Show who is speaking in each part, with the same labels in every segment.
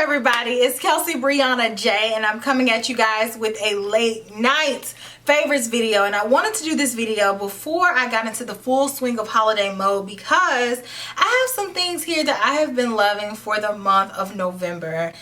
Speaker 1: everybody? It's Kelsee Briana J, and I'm coming at you guys with a late night favorites video. And I wanted to do this video before I got into the full swing of holiday mode because I have some things here that I have been loving for the month of November,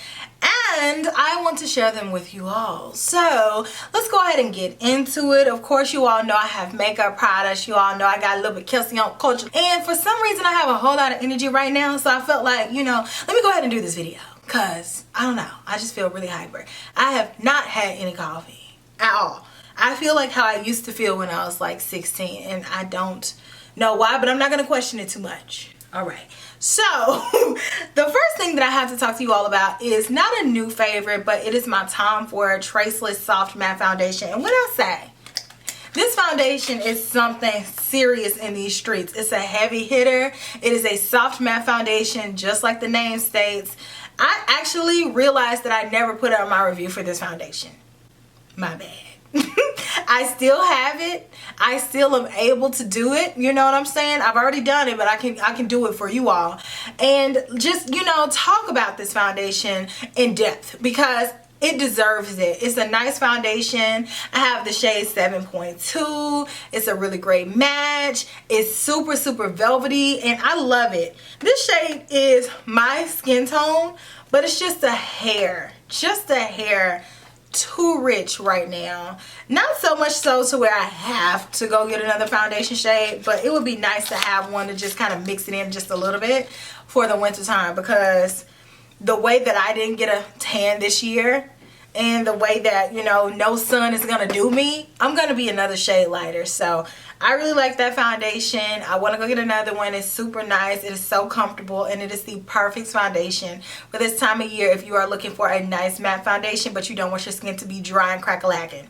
Speaker 1: and I want to share them with you all. So let's go ahead and get into it. Of course, you all know I have makeup products. You all know I got a little bit Kelsee on culture, and for some reason I have a whole lot of energy right now, so I felt like, you know, let me go ahead and do this video because I don't know, I just feel really hyper. I have not had any coffee at all. I feel like how I used to feel when I was like 16, and I don't know why, but I'm not going to question it too much. All right. So the first thing that I have to talk to you all about is not a new favorite, but it is my Tom Ford Traceless Soft Matte Foundation. And when I say this foundation is something serious in these streets, it's a heavy hitter. It is a soft matte foundation, just like the name states. I actually realized that I never put out my review for this foundation. My bad. I still have it. I still am able to do it. You know what I'm saying? I've already done it, but I can do it for you all. And just, you know, talk about this foundation in depth because it deserves it. It's a nice foundation. I have the shade 7.2. It's a really great match. It's super, super velvety, and I love it. This shade is my skin tone, but it's just a hair too rich right now. Not so much so to where I have to go get another foundation shade, but it would be nice to have one to just kind of mix it in just a little bit for the winter time, because the way that I didn't get a tan this year and the way that, you know, no sun is gonna do me, I'm gonna be another shade lighter. So I really like that foundation. I want to go get another one. It's super nice. It is so comfortable, and it is the perfect foundation for this time of year if you are looking for a nice matte foundation but you don't want your skin to be dry and crack-a-lacking.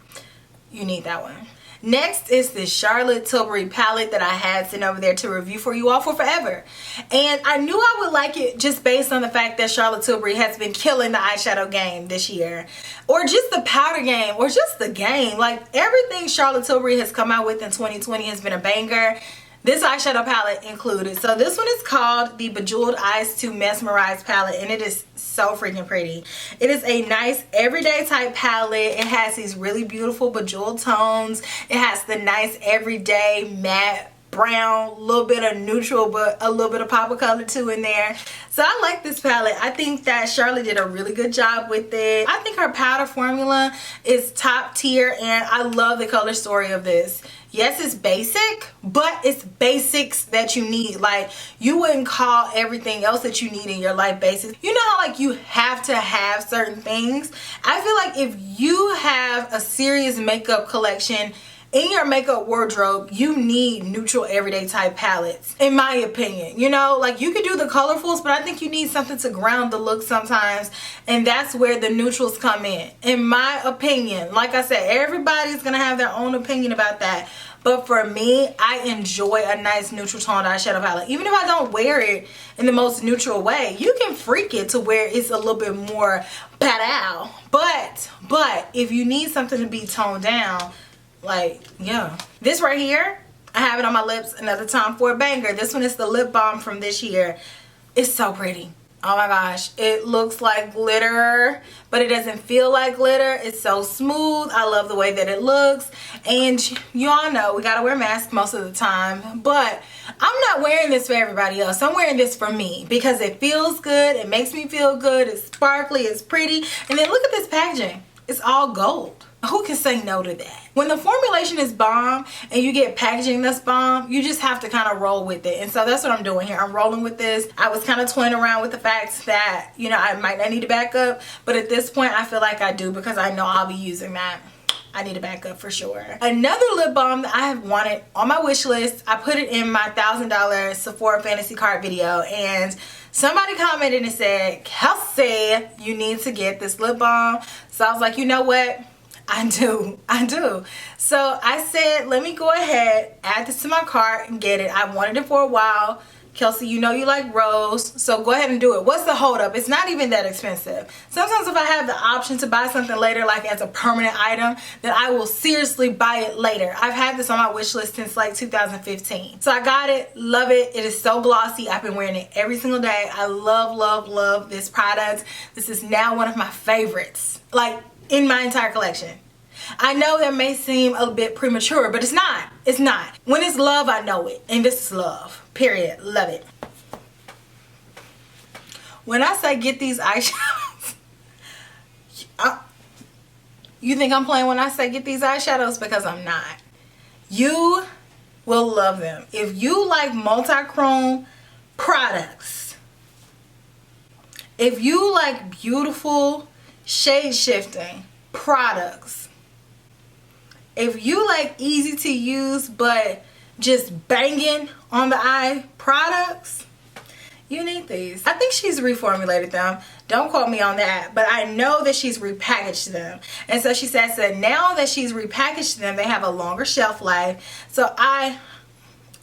Speaker 1: You need that one. Next is this Charlotte Tilbury palette that I had sitting over there to review for you all for forever. And I knew I would like it just based on the fact that Charlotte Tilbury has been killing the eyeshadow game this year. Or just the powder game, or just the game. Like, everything Charlotte Tilbury has come out with in 2020 has been a banger. This eyeshadow palette included. So this one is called the Bejeweled Eyes to Mesmerize palette, and it is so freaking pretty. It is a nice everyday type palette. It has these really beautiful bejeweled tones. It has the nice everyday matte brown, a little bit of neutral, but a little bit of pop of color too in there. So I like this palette. I think that Charlotte did a really good job with it. I think her powder formula is top tier, and I love the color story of this. Yes, it's basic, but it's basics that you need. Like, you wouldn't call everything else that you need in your life basics. You know how, like, you have to have certain things? I feel like if you have a serious makeup collection in your makeup wardrobe, you need neutral everyday type palettes, in my opinion. You know, like, you could do the colorfuls, but I think you need something to ground the look sometimes, and that's where the neutrals come in my opinion. Like I said, everybody's gonna have their own opinion about that, but for me, I enjoy a nice neutral toned eyeshadow palette. Even if I don't wear it in the most neutral way, you can freak it to where it's a little bit more badass. But if you need something to be toned down, like, yeah. This right here, I have it on my lips, another Tom Ford banger. This one is the lip balm from this year. It's so pretty. Oh my gosh, it looks like glitter, but it doesn't feel like glitter. It's so smooth. I love the way that it looks. And you all know we gotta wear masks most of the time, but I'm not wearing this for everybody else. I'm wearing this for me because it feels good. It makes me feel good. It's sparkly, it's pretty. And then look at this packaging. It's all gold. Who can say no to that? When the formulation is bomb and you get packaging that's bomb, you just have to kind of roll with it. And so that's what I'm doing here. I'm rolling with this. I was kind of toying around with the fact that, you know, I might not need a backup, but at this point I feel like I do because I know I'll be using that. I need a backup for sure. Another lip balm that I have wanted on my wish list, I put it in my $1,000 Sephora fantasy card video, and somebody commented and said, Kelsee, you need to get this lip balm. So I was like, you know what? I do. So I said, let me go ahead, add this to my cart and get it. I wanted it for a while. Kelsee, you know you like rose, so go ahead and do it. What's the hold up? It's not even that expensive. Sometimes if I have the option to buy something later, like as a permanent item, then I will seriously buy it later. I've had this on my wish list since like 2015. So I got it, love it. It is so glossy. I've been wearing it every single day. I love, love, love this product. This is now one of my favorites, like in my entire collection. I know that may seem a bit premature, but it's not. It's not. When it's love, I know it. And this is love. Period. Love it. When I say get these eyeshadows, you think I'm playing when I say get these eyeshadows? Because I'm not. You will love them. If you like multi-chrome products, if you like beautiful shade shifting products, if you like easy to use but just banging on the eye products, you need these. I think she's reformulated them. Don't quote me on that, but I know that she's repackaged them. And so she says that now that she's repackaged them, they have a longer shelf life. So I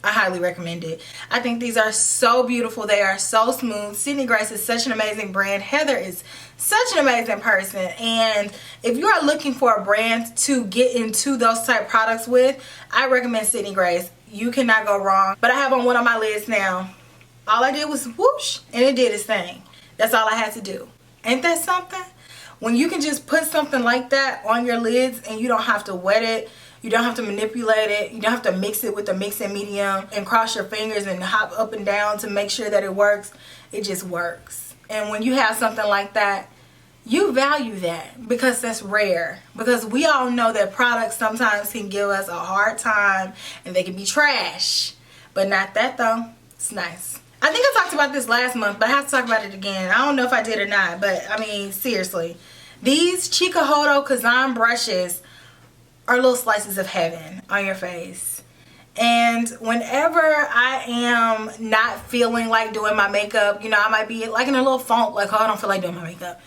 Speaker 1: highly recommend it. I think these are so beautiful. They are so smooth. Sydney Grace is such an amazing brand. Heather is such an amazing person. And if you are looking for a brand to get into those type products with, I recommend Sydney Grace. You cannot go wrong. But I have on one of my lids now. All I did was whoosh, and it did its thing. That's all I had to do. Ain't that something? When you can just put something like that on your lids and you don't have to wet it, you don't have to manipulate it, you don't have to mix it with a mixing medium and cross your fingers and hop up and down to make sure that it works. It just works. And when you have something like that, you value that because that's rare. Because we all know that products sometimes can give us a hard time and they can be trash. But not that though. It's nice. I think I talked about this last month, but I have to talk about it again. I don't know if I did or not, but I mean, seriously. These Chikuhodo Brushes are little slices of heaven on your face. And whenever I am not feeling like doing my makeup, you know, I might be like in a little funk, like, oh, I don't feel like doing my makeup.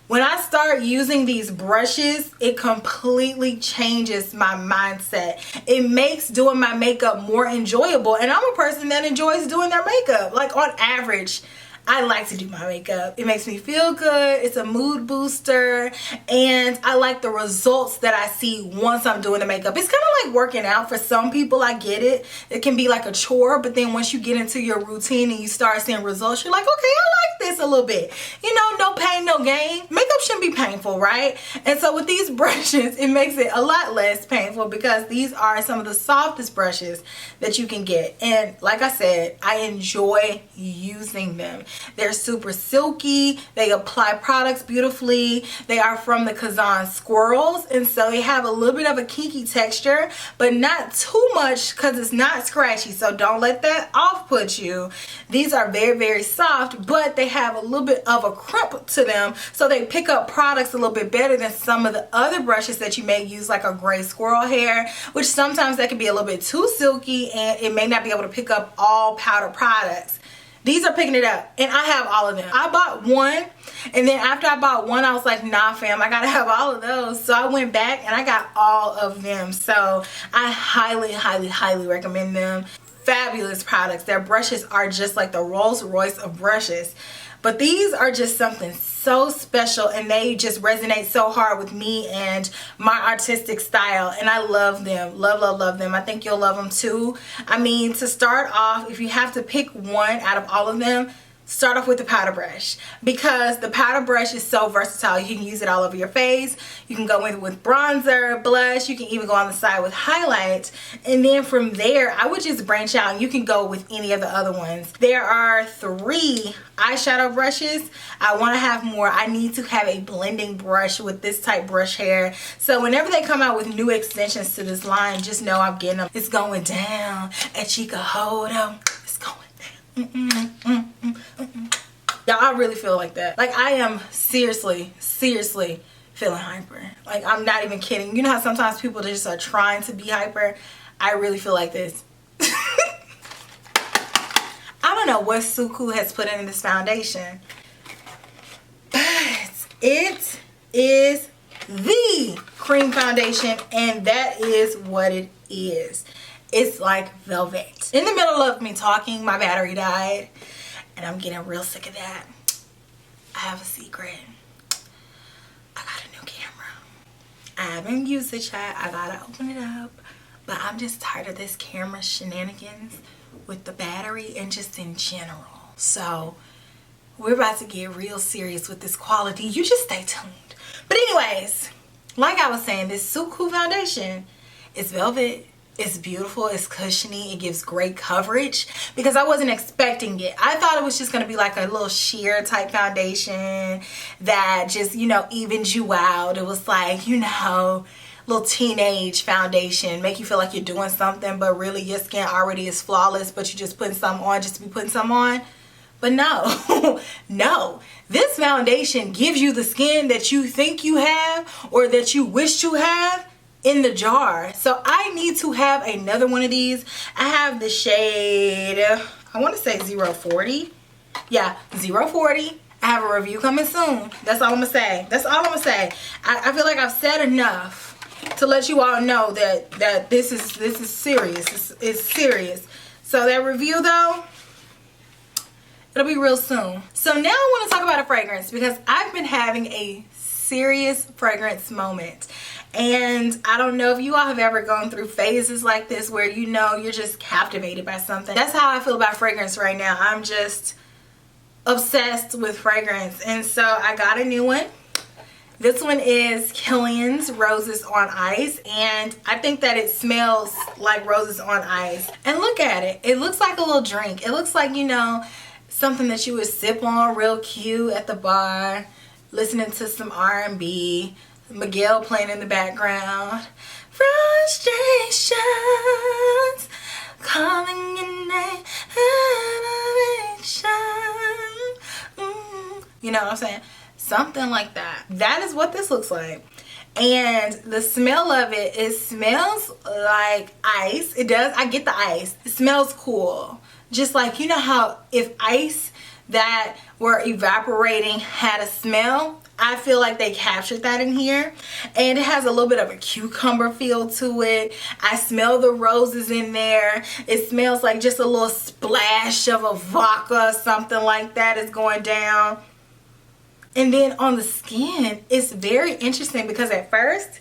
Speaker 1: When I start using these brushes, it completely changes my mindset. It makes doing my makeup more enjoyable. And I'm a person that enjoys doing their makeup. Like on average, I like to do my makeup. It makes me feel good. It's a mood booster. And I like the results that I see once I'm doing the makeup. It's kind of like working out. For some people, I get it. It can be like a chore. But then once you get into your routine and you start seeing results, you're like, okay, I like this a little bit. You know, no pain, no gain. Makeup shouldn't be painful, right? And so with these brushes, it makes it a lot less painful because these are some of the softest brushes that you can get. And like I said, I enjoy using them. They're super silky. They apply products beautifully. They are from the Kazan Squirrels, and so they have a little bit of a kinky texture, but not too much because it's not scratchy, so don't let that off-put you. These are very, very soft, but they have a little bit of a crimp to them, so they pick up products a little bit better than some of the other brushes that you may use, like a gray squirrel hair, which sometimes that can be a little bit too silky and it may not be able to pick up all powder products. These are picking it up, and I have all of them. I bought one, and then after I bought one, I was like, nah fam, I gotta have all of those. So I went back and I got all of them. So I highly, highly, highly recommend them. Fabulous products. Their brushes are just like the Rolls Royce of brushes. But these are just something so special, and they just resonate so hard with me and my artistic style, and I love them. Love, love, love them. I think you'll love them too. I mean, to start off, if you have to pick one out of all of them, start off with the powder brush, because the powder brush is so versatile. You can use it all over your face. You can go in with bronzer, blush. You can even go on the side with highlight. And then from there, I would just branch out and you can go with any of the other ones. There are 3 eyeshadow brushes. I want to have more. I need to have a blending brush with this type brush hair. So whenever they come out with new extensions to this line, just know I'm getting them. It's going down at Chikuhodo. It's going down. Y'all, I really feel like that. Like, I am seriously feeling hyper. Like, I'm not even kidding. You know how sometimes people just are trying to be hyper? I really feel like this. I don't know what Suku has put in this foundation, but it is the cream foundation, and that is what it is. It's like velvet. In the middle of me talking, my battery died. And I'm getting real sick of that. I have a secret. I got a new camera. I haven't used it yet. I gotta open it up. But I'm just tired of this camera shenanigans with the battery and just in general. So we're about to get real serious with this quality. You just stay tuned. But anyways, like I was saying, this Suku foundation is velvet. It's beautiful, it's cushiony, it gives great coverage because I wasn't expecting it. I thought it was just gonna be like a little sheer type foundation that just, you know, evens you out. It was like, you know, little teenage foundation, make you feel like you're doing something, but really your skin already is flawless, but you're just putting something on just to be putting something on. But no, no. This foundation gives you the skin that you think you have or that you wish to have in the jar. So I need to have another one of these. I have the shade, I want to say 040. Yeah, 040. I have a review coming soon. That's all I'm gonna say. That's all I'm gonna say. I feel like I've said enough to let you all know that this is serious. It's serious. So that review though, it'll be real soon. So now I want to talk about a fragrance because I've been having a serious fragrance moment. And I don't know if you all have ever gone through phases like this where you know you're just captivated by something. That's how I feel about fragrance right now. I'm just obsessed with fragrance. And so I got a new one. This one is Kilian's Roses on Ice. And I think that it smells like roses on ice. And look at it. It looks like a little drink. It looks like, you know, something that you would sip on real cute at the bar, listening to some R&B. Miguel playing in the background. Frustrations calling your name. You know what I'm saying? Something like that. That is what this looks like. And the smell of it, it smells like ice. It does. I get the ice. It smells cool. Just like, you know how if ice that were evaporating had a smell, I feel like they captured that in here. And it has a little bit of a cucumber feel to it. I smell the roses in there. It smells like just a little splash of a vodka, something like that is going down. And then on the skin, it's very interesting because at first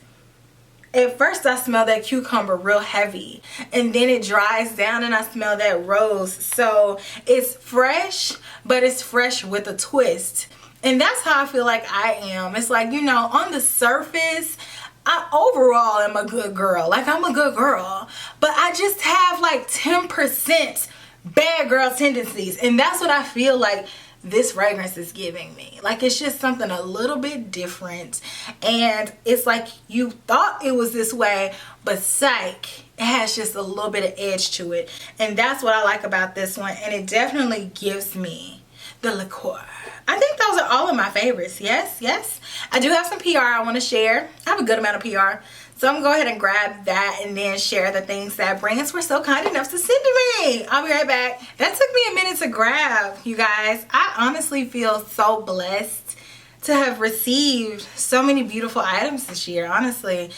Speaker 1: I smell that cucumber real heavy. And then it dries down and I smell that rose. So it's fresh, but it's fresh with a twist. And that's how I feel like I am. It's like, you know, on the surface, I overall am a good girl. Like, I'm a good girl. But I just have like 10% bad girl tendencies. And that's what I feel like this fragrance is giving me. Like, it's just something a little bit different. And it's like you thought it was this way, but psych, it has just a little bit of edge to it. And that's what I like about this one. And it definitely gives me the liqueur. I think those are all of my favorites. Yes, yes. I do have some PR I want to share. I have a good amount of PR. So I'm going to go ahead and grab that and then share the things that brands were so kind enough to send to me. I'll be right back. That took me a minute to grab, you guys. I honestly feel so blessed to have received so many beautiful items this year, honestly.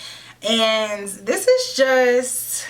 Speaker 1: And this is just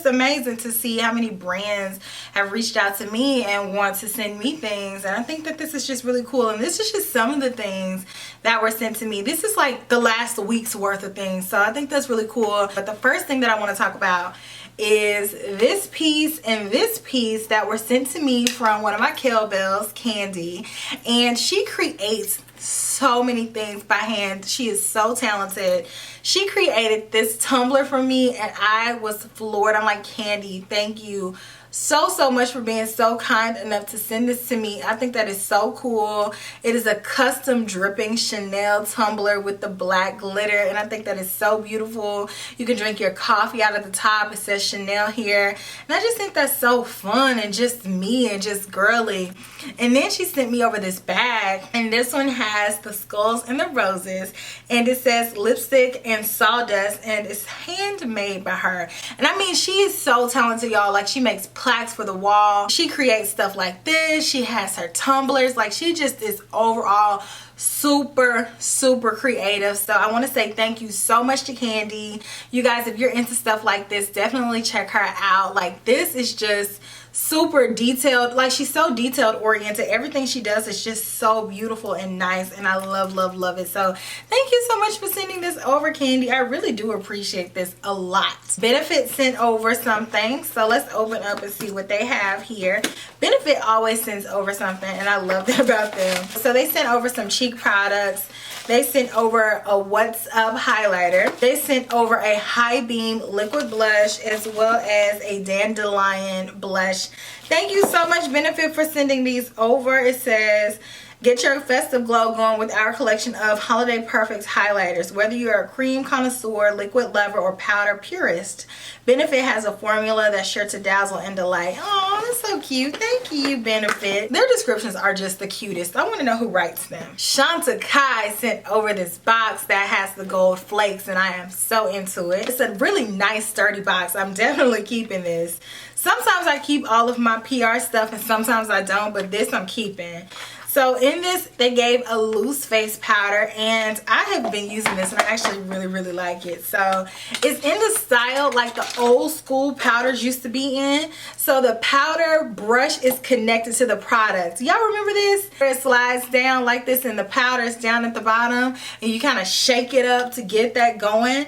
Speaker 1: amazing to see how many brands have reached out to me and want to send me things. And I think that this is just really cool. And this is just some of the things that were sent to me. This is like the last week's worth of things. So I think that's really cool. But the first thing that I want to talk about is this piece and this piece that were sent to me from one of my Kel Belles, Candy. And she creates so many things by hand. She is so talented. She created this tumbler for me and I was floored. I'm like, Candy, thank you so much for being so kind enough to send this to me. I think that is so cool. It is a custom dripping Chanel tumbler with the black glitter and I think that is so beautiful. You can drink your coffee out of the top. It says Chanel here and I just think that's so fun and just me and just girly. And then she sent me over this bag and this one has the skulls and the roses and it says lipstick and sawdust and it's handmade by her. And I mean, she is so talented, y'all. Like, she makes plaques for the wall. She creates stuff like this. She has her tumblers. Like, she just is overall super creative. So I want to say thank you so much to Candy. You guys, if you're into stuff like this, definitely check her out. Like, this is just super detailed. Like, she's so detailed oriented. Everything she does is just so beautiful and nice, and I love it. So thank you so much for sending this over, Candy. I really do appreciate this a lot. Benefit sent over something, so let's open up and see what they have here. Benefit always sends over something, and I love that about them. So they sent over some cheek products. They sent over a What's Up highlighter. They sent over a High Beam liquid blush, as well as a dandelion blush. Thank you so much, Benefit, for sending these over. It says, get your festive glow going with our collection of Holiday Perfect highlighters. Whether you're a cream connoisseur, liquid lover, or powder purist, Benefit has a formula that's sure to dazzle and delight. Oh, that's so cute. Thank you, Benefit. Their descriptions are just the cutest. I want to know who writes them. Shanta Kai sent over this box that has the gold flakes, and I am so into it. It's a really nice, sturdy box. I'm definitely keeping this. Sometimes I keep all of my PR stuff, and sometimes I don't, but this I'm keeping. So in this, they gave a loose face powder, and I have been using this, and I actually really like it. So it's in the style like the old school powders used to be in. So the powder brush is connected to the product. Y'all remember this? It slides down like this, and the powder is down at the bottom, and you kind of shake it up to get that going.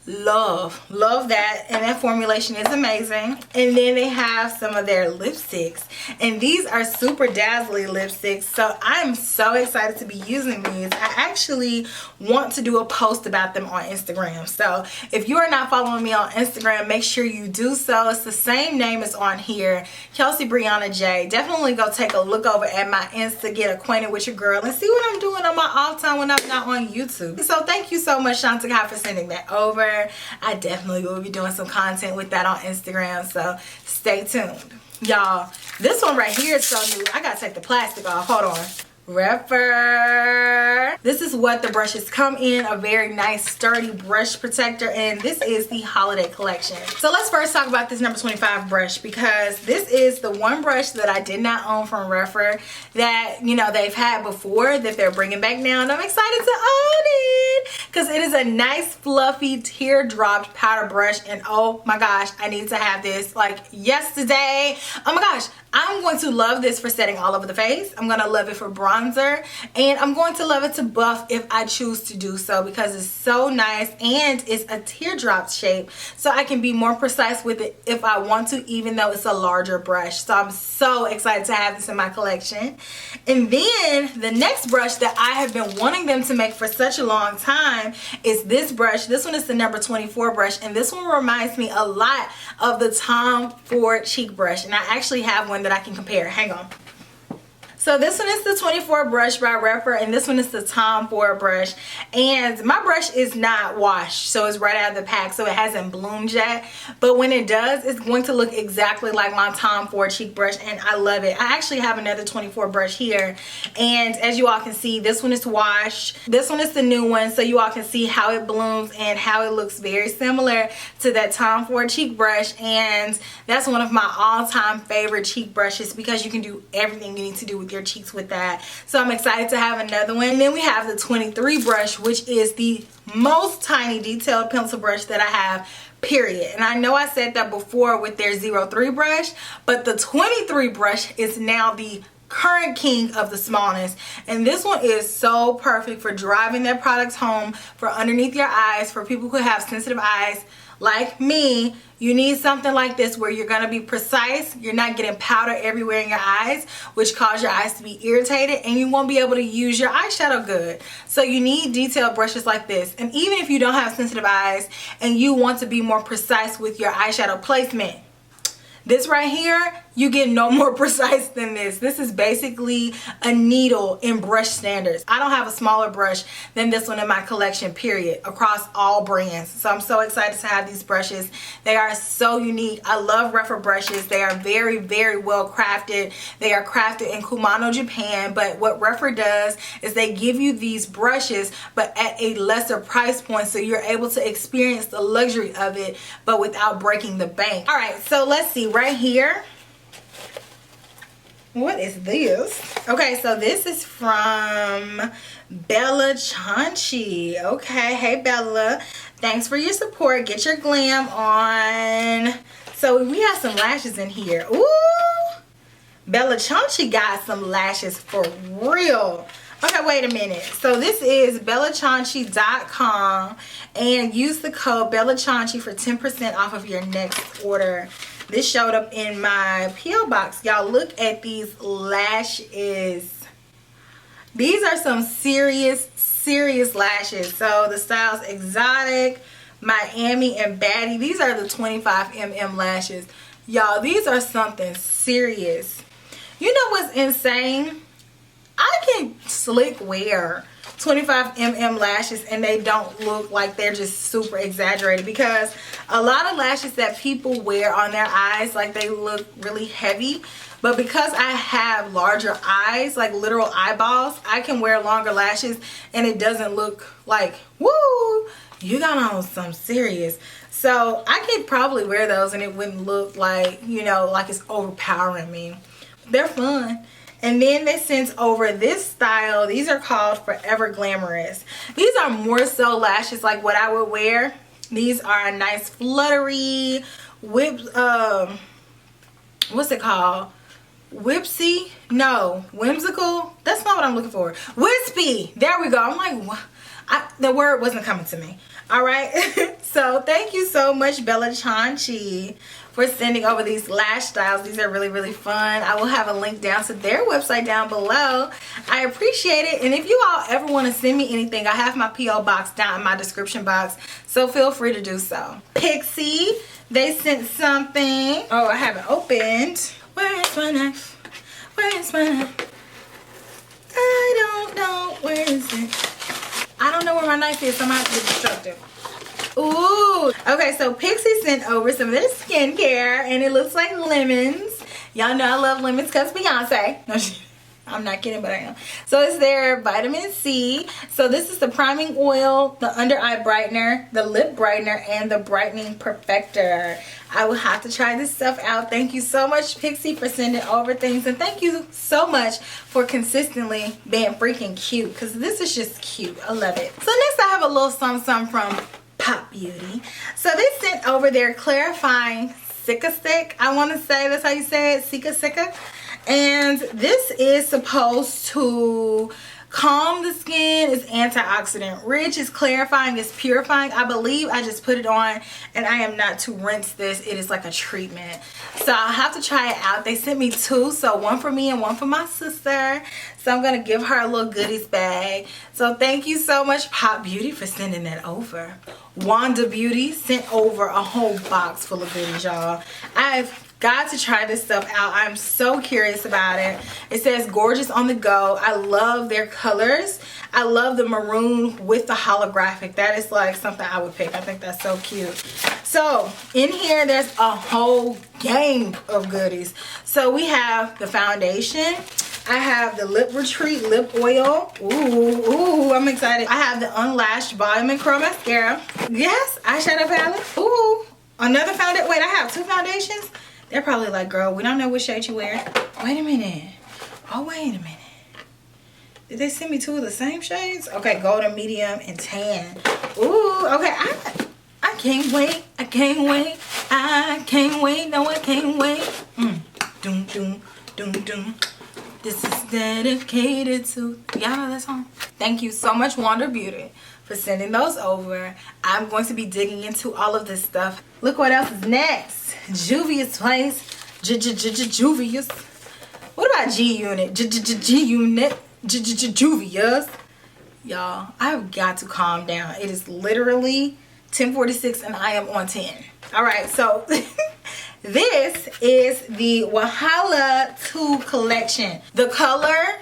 Speaker 1: Love that, and that formulation is amazing. And then they have some of their lipsticks, and these are super dazzly lipsticks, so I'm so excited to be using these. I actually want to do a post about them on Instagram, so if you are not following me on Instagram, make sure you do so. It's the same name as on here, Kelsee Briana J. Definitely go take a look over at my Insta, get acquainted with your girl, and see what I'm doing on my off time when I'm not on YouTube. So thank you so much, Shanta Kai, for sending that over. I definitely will be doing some content with that on Instagram, so stay tuned. Y'all, this one right here is so new. I gotta take the plastic off. Hold on. Repper. This is what the brushes come in, a very nice sturdy brush protector, and this is the holiday collection. So let's first talk about this number 25 brush, because this is the one brush that I did not own from Repper that, you know, they've had before that they're bringing back now, and I'm excited to own it because it is a nice fluffy teardropped powder brush, and oh my gosh, I need to have this like yesterday. Oh my gosh, I'm going to love this for setting all over the face. I'm going to love it for bronzer, and I'm going to love it to buff if I choose to do so, because it's so nice and it's a teardrop shape, so I can be more precise with it if I want to, even though it's a larger brush. So I'm so excited to have this in my collection. And then the next brush that I have been wanting them to make for such a long time is this brush. This one is the number 24 brush, and this one reminds me a lot of the Tom Ford cheek brush, and I actually have one that I can compare. Hang on. So this one is the 24 brush by Repper, and this one is the Tom Ford brush. And my brush is not washed, so it's right out of the pack, so it hasn't bloomed yet. But when it does, it's going to look exactly like my Tom Ford cheek brush, and I love it. I actually have another 24 brush here, and as you all can see, this one is washed. This one is the new one, so you all can see how it blooms and how it looks very similar to that Tom Ford cheek brush. And that's one of my all-time favorite cheek brushes, because you can do everything you need to do with your cheeks with that. So I'm excited to have another one. And then we have the 23 brush, which is the most tiny detailed pencil brush that I have, period. And I know I said that before with their 03 brush, but the 23 brush is now the current king of the smallness, and this one is so perfect for driving their products home, for underneath your eyes, for people who have sensitive eyes like me. You need something like this where you're going to be precise, you're not getting powder everywhere in your eyes, which cause your eyes to be irritated, and you won't be able to use your eyeshadow good. So you need detailed brushes like this. And even if you don't have sensitive eyes and you want to be more precise with your eyeshadow placement, this right here, you get no more precise than this. This is basically a needle in brush standards. I don't have a smaller brush than this one in my collection, period, across all brands. So I'm so excited to have these brushes. They are so unique. I love Repper brushes. They are very well crafted. They are crafted in Kumano, Japan, but what Repper does is they give you these brushes but at a lesser price point, so you're able to experience the luxury of it but without breaking the bank. All right, so let's see right here. What is this? Okay, so this is from Bella Chaunchi. Okay, hey Bella. Thanks for your support. Get your glam on. So we have some lashes in here. Ooh! Bella Chaunchi got some lashes for real. Okay, wait a minute. So this is bellachaunchi.com and use the code BellaChaunchi for 10% off of your next order. This showed up in my P.O. box. Y'all look at these lashes. These are some serious lashes. So the styles Exotic, Miami, and Baddie. These are the 25mm lashes. Y'all, these are something serious. You know what's insane? I can slick wear 25mm lashes and they don't look like they're just super exaggerated, because a lot of lashes that people wear on their eyes, like, they look really heavy. But because I have larger eyes, like literal eyeballs, I can wear longer lashes and it doesn't look like, woo, you got on some serious. So I could probably wear those and it wouldn't look like, you know, like it's overpowering me. They're fun. And then they sent over this style. These are called Forever Glamorous. These are more so lashes like what I would wear. These are a nice fluttery, what's it called? Whimsy? No, whimsical? That's not what I'm looking for. Wispy. There we go. I'm like, what? The word wasn't coming to me. All right. So thank you so much, Bella Chaunchi, for sending over these lash styles. These are really fun. I will have a link down to their website down below. I appreciate it. And if you all ever want to send me anything, I have my P.O. box down in my description box, so feel free to do so. Pixie, they sent something. Oh, I haven't opened. Where is my knife? Where is my knife? I don't know. Where is it? I don't know where my knife is, so I'm going to have to get destructive. Ooh. Okay, so Pixie sent over some of their skincare, and it looks like lemons. Y'all know I love lemons because Beyonce. No, I'm not kidding, but I am. So it's their vitamin C. So this is the priming oil, the under eye brightener, the lip brightener, and the brightening perfector. I will have to try this stuff out. Thank you so much, Pixie, for sending over things. And thank you so much for consistently being freaking cute, because this is just cute. I love it. So next I have a little something from Pop Beauty. So they sent over their clarifying Sika stick. I want to say that's how you say it, Sika. And this is supposed to calm the skin. It's antioxidant rich, it's clarifying, it's purifying. I believe I just put it on and I am not to rinse this. It is like a treatment, so I'll have to try it out. They sent me two, so one for me and one for my sister, so I'm gonna give her a little goodies bag. So thank you so much, Pop Beauty, for sending that over. Wanda Beauty sent over a whole box full of goodies, y'all. I've got to try this stuff out. I'm so curious about it. It says gorgeous on the go. I love their colors. I love the maroon with the holographic. That is like something I would pick. I think that's so cute. So in here there's a whole gang of goodies. So we have the foundation. I have the Lip Retreat lip oil. Ooh, I'm excited. I have the Unlashed Volume and Curl Mascara. Yes, eyeshadow palette. Ooh, another foundation. Wait, I have two foundations? They're probably like, girl, we don't know what shade you wear. Wait a minute. Oh, wait a minute. Did they send me two of the same shades? Okay, golden, medium, and tan. Ooh, okay. I can't wait. I can't wait. I can't wait. No, I can't wait. Doom, doom, doom, doom. This is dedicated to... Y'all know that song? Thank you so much, Wanda Beauty, for sending those over. I'm going to be digging into all of this stuff. Look what else is next. Juvia's Place. Juvia's. What about G-Unit? G-Unit. Juvia's. Y'all, I've got to calm down. It is literally 10:46 and I am on 10. Alright, so this is the Wahala 2 collection. The color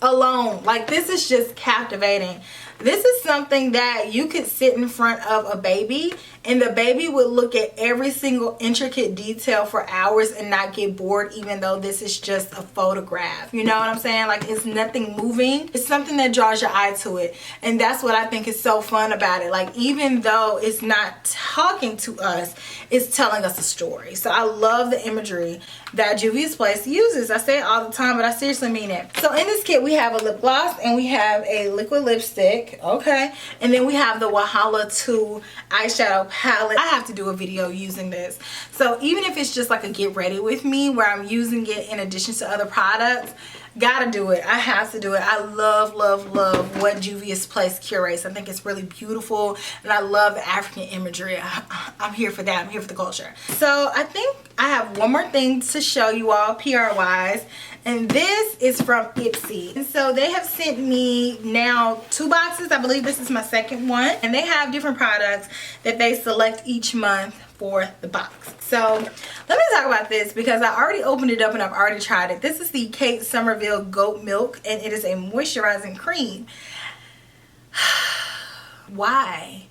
Speaker 1: alone, like, this is just captivating. This is something that you could sit in front of a baby and the baby would look at every single intricate detail for hours and not get bored, even though this is just a photograph. You know what I'm saying? Like, it's nothing moving. It's something that draws your eye to it. And that's what I think is so fun about it. Like, even though it's not talking to us, it's telling us a story. So I love the imagery that Juvia's Place uses. I say it all the time, but I seriously mean it. So in this kit, we have a lip gloss and we have a liquid lipstick. Okay. And then we have the Wahala 2 eyeshadow palette. I have to do a video using this. So even if it's just like a get ready with me where I'm using it in addition to other products, gotta do it. I have to do it. I love, love, love what Juvia's Place curates. I think it's really beautiful and I love the African imagery. I'm here for that. I'm here for the culture. So I think I have one more thing to show you all PR wise, and this is from Itty. And so they have sent me now 2 boxes. I believe this is my second one, and they have different products that they select each month for the box. So let me talk about this because I already opened it up and I've already tried it. This is the Kate Somerville Goat Milk, and it is a moisturizing cream. Why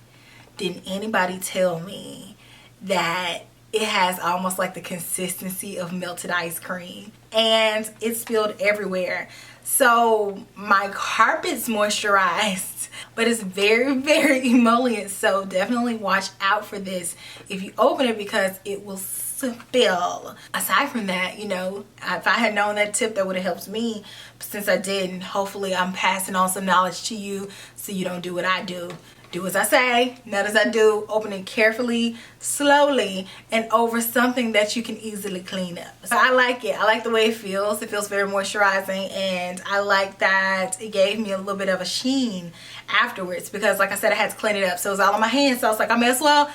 Speaker 1: didn't anybody tell me that it has almost like the consistency of melted ice cream? And it spilled everywhere. So my carpet's moisturized, but it's very, very emollient. So definitely watch out for this if you open it because it will spill. Aside from that, you know, if I had known that tip, that would have helped me. But since I didn't, hopefully I'm passing on some knowledge to you so you don't do what I do. Do as I say, not as I do. Open it carefully, slowly, and over something that you can easily clean up. So I like it. I like the way it feels. It feels very moisturizing, and I like that it gave me a little bit of a sheen afterwards because, like I said, I had to clean it up. So it was all on my hands. So I was like, I may as well,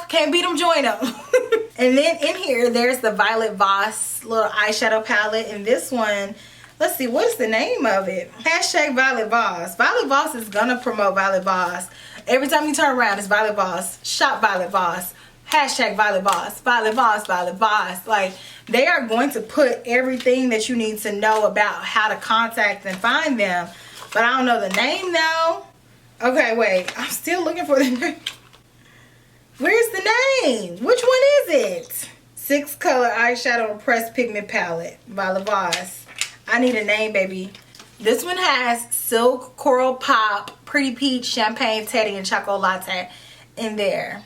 Speaker 1: can't beat them, join them. And then in here, there's the Violet Voss little eyeshadow palette, and this one, let's see, what's the name of it? Hashtag Violet Voss. Violet Voss is gonna promote Violet Voss. Every time you turn around, it's Violet Voss. Shop Violet Voss. Hashtag Violet Voss. Violet Voss, Violet Voss. Like, they are going to put everything that you need to know about how to contact and find them. But I don't know the name now. Okay, wait. I'm still looking for the name. Where's the name? Which one is it? 6 color eyeshadow pressed pigment palette. Violet Voss. I need a name, baby. This one has Silk, Coral Pop, Pretty Peach, Champagne, Teddy, and Choco Latte in there.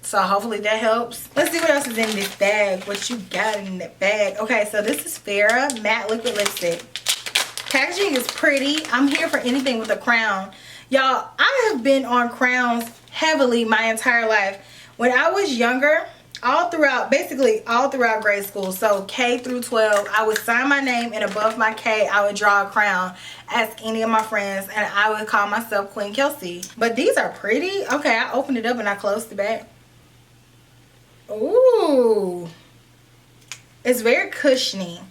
Speaker 1: So hopefully that helps. Let's see what else is in this bag. What you got in that bag. Okay, so this is Farrah Matte Liquid Lipstick. Packaging is pretty. I'm here for anything with a crown. Y'all, I have been on crowns heavily my entire life. When I was younger, basically all throughout grade school, so K through 12, I would sign my name and above my K I would draw a crown, ask any of my friends, and I would call myself Queen Kelsee. But these are pretty. Okay, I opened it up and I closed the back. Ooh, it's very cushiony.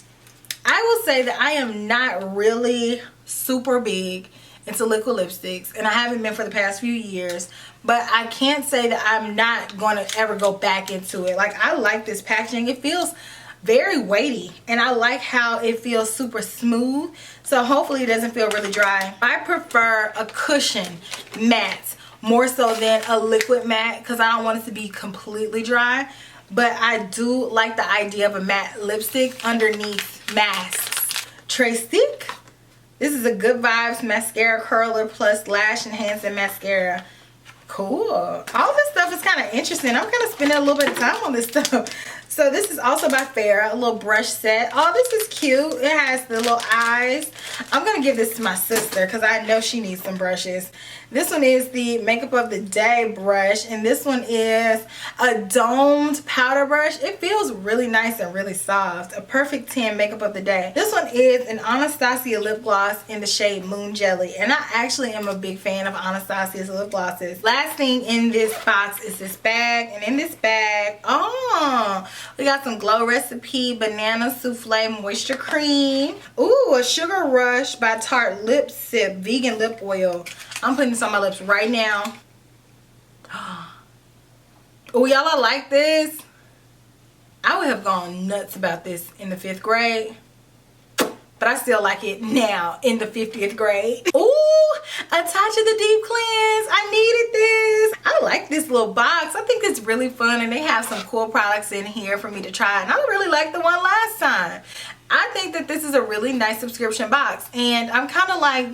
Speaker 1: I will say that I am not really super big into liquid lipsticks, and I haven't been for the past few years, but I can't say that I'm not going to ever go back into it. Like, I like this packaging. It feels very weighty, and I like how it feels super smooth, so hopefully it doesn't feel really dry. I prefer a cushion matte more so than a liquid matte because I don't want it to be completely dry, but I do like the idea of a matte lipstick underneath masks. Tray Stick. This is a Good Vibes Mascara Curler Plus Lash Enhancing Mascara. Cool. All this stuff is kind of interesting. I'm kind of spending a little bit of time on this stuff. So this is also by Farrah, a little brush set. Oh, this is cute. It has the little eyes. I'm going to give this to my sister because I know she needs some brushes. This one is the Makeup of the Day brush, and this one is a domed powder brush. It feels really nice and really soft. A perfect 10 Makeup of the Day. This one is an Anastasia lip gloss in the shade Moon Jelly, and I actually am a big fan of Anastasia's lip glosses. Last thing in this box is this bag, and in this bag, we got some Glow Recipe Banana Souffle Moisture Cream. Ooh, a Sugar Rush by Tarte Lip Sip Vegan Lip Oil. I'm putting this on my lips right now. Oh, y'all, I like this. I would have gone nuts about this in the 5th grade, but I still like it now in the 50th grade. Ooh, a touch of the like this little box. I think it's really fun, and they have some cool products in here for me to try, and I really liked the one last time. I think that this is a really nice subscription box, and I'm kind of like,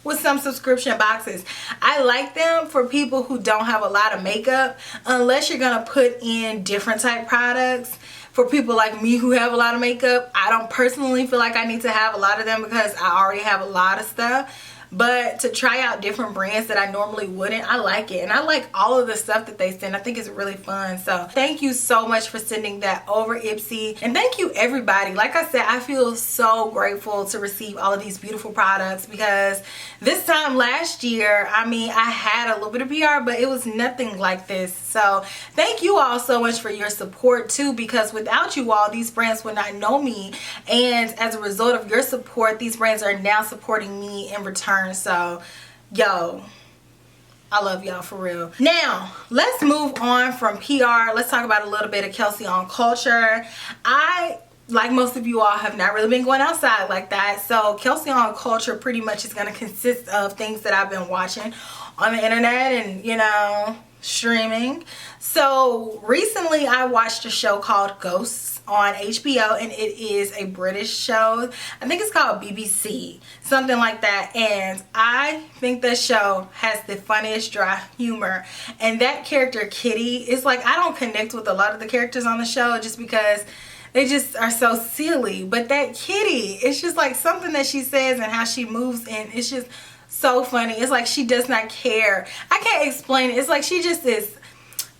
Speaker 1: with some subscription boxes, I like them for people who don't have a lot of makeup, unless you're gonna put in different type products. For people like me who have a lot of makeup, I don't personally feel like I need to have a lot of them because I already have a lot of stuff. But to try out different brands that I normally wouldn't, I like it. And I like all of the stuff that they send. I think it's really fun. So thank you so much for sending that over, Ipsy. And thank you, everybody. Like I said, I feel so grateful to receive all of these beautiful products, because this time last year, I mean, I had a little bit of PR, but it was nothing like this. So thank you all so much for your support too, because without you all, these brands would not know me. And as a result of your support, these brands are now supporting me in return. So yo, I love y'all for real. Now let's move on from PR. Let's talk about a little bit of Kelsee on culture. I, like most of you all, have not really been going outside like that. So Kelsee on culture pretty much is going to consist of things that I've been watching on the internet and, you know, streaming. So recently I watched a show called Ghosts on HBO, and it is a British show. I think it's called BBC, something like that. And I think this show has the funniest dry humor, and that character Kitty is like, I don't connect with a lot of the characters on the show just because they just are so silly, but that Kitty, it's just like something that she says and how she moves, and it's just so funny. It's like she does not care. I can't explain it. It's like she just is.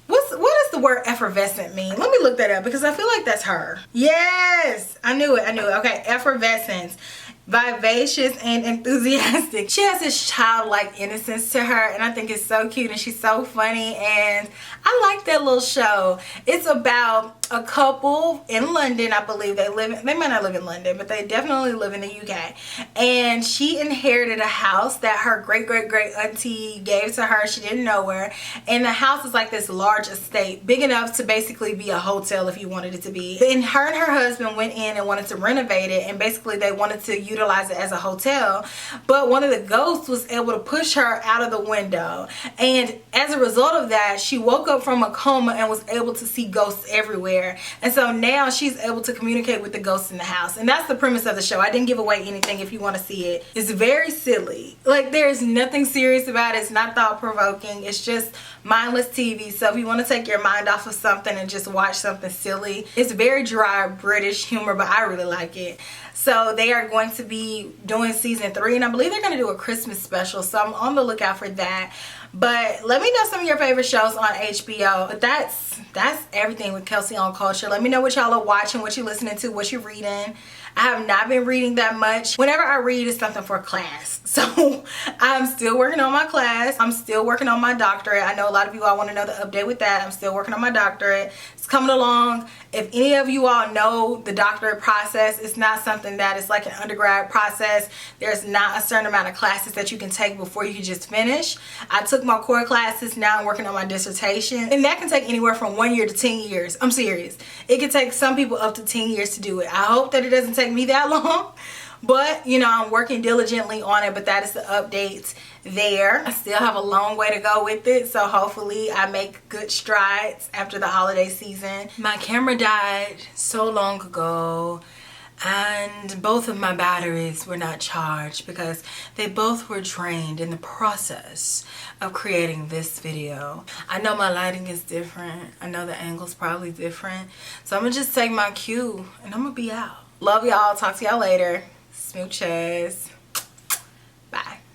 Speaker 1: What does the word effervescent mean? Let me look that up, because I feel like that's her. Yes, I knew it. Okay, effervescence. Vivacious and enthusiastic. She has this childlike innocence to her, and I think it's so cute, and she's so funny, and I like that little show. It's about a couple in London, I believe. They might not live in London, but they definitely live in the UK. And she inherited a house that her great auntie gave to her. She didn't know her. And the house is like this large estate, big enough to basically be a hotel if you wanted it to be. And her husband went in and wanted to renovate it, and basically they wanted to utilize it as a hotel, but one of the ghosts was able to push her out of the window, and as a result of that, she woke up from a coma and was able to see ghosts everywhere. And so now she's able to communicate with the ghosts in the house, and that's the premise of the show. I didn't give away anything if you want to see it. It's very silly. Like, there's nothing serious about it. It's not thought-provoking. It's just mindless TV. So if you want to take your mind off of something and just watch something silly, it's very dry British humor, but I really like it. So they are going to be doing season 3, and I believe they're going to do a Christmas special, so I'm on the lookout for that. But let me know some of your favorite shows on HBO. But that's everything with Kelsee on culture. Let me know what y'all are watching, what you're listening to, what you're reading. I have not been reading that much. Whenever I read, it's something for class. So I'm still working on my class. I'm still working on my doctorate. I know a lot of you all want to know the update with that. I'm still working on my doctorate. It's coming along. If any of you all know the doctorate process, it's not something that is like an undergrad process. There's not a certain amount of classes that you can take before you can just finish. I took my core classes. Now I'm working on my dissertation, and that can take anywhere from 1 year to 10 years. I'm serious. It can take some people up to 10 years to do it. I hope that it doesn't take me that long, but you know, I'm working diligently on it. But that is the update there. I still have a long way to go with it, so hopefully I make good strides after the holiday season. My camera died so long ago, and both of my batteries were not charged because they both were drained in the process of creating this video. I know my lighting is different. I know the angle's probably different. So I'm gonna just take my cue and I'm gonna be out. Love y'all. Talk to y'all later. Smooches.